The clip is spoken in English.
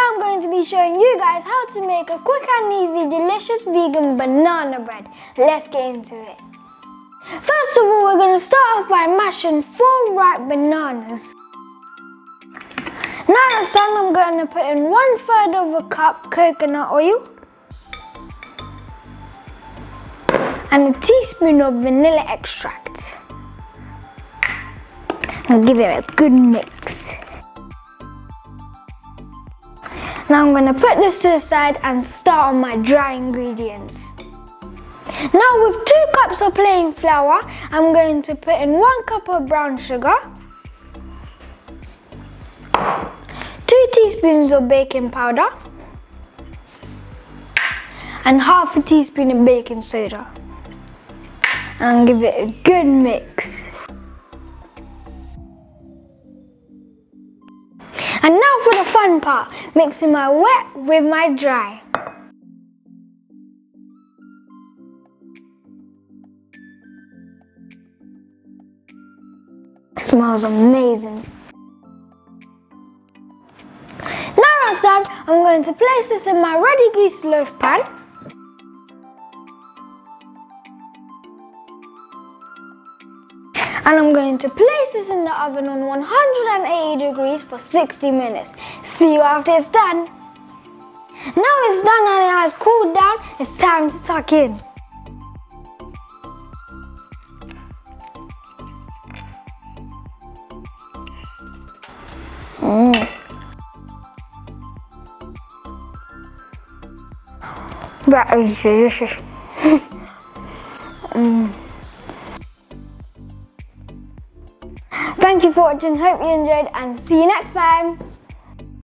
I'm going to be showing you guys how to make a quick and easy delicious vegan banana bread. Let's get into it. First of all, we're going to start off by mashing 4 ripe bananas. Now that's done, I'm going to put in 1/3 of a cup coconut oil and a teaspoon of vanilla extract. And give it a good mix. Now I'm going to put this to the side and start on my dry ingredients. Now with 2 cups of plain flour, I'm going to put in 1 cup of brown sugar, 2 teaspoons of baking powder, and half a teaspoon of baking soda. And give it a good mix. And now for the fun part, mixing my wet with my dry. Smells amazing. Now that's done, I'm going to place this in my ready greased loaf pan. And I'm going to place this in the oven on 180 degrees for 60 minutes. See you after it's done. Now it's done and it has cooled down, it's time to tuck in. That is delicious. Thank you for watching, hope you enjoyed and see you next time.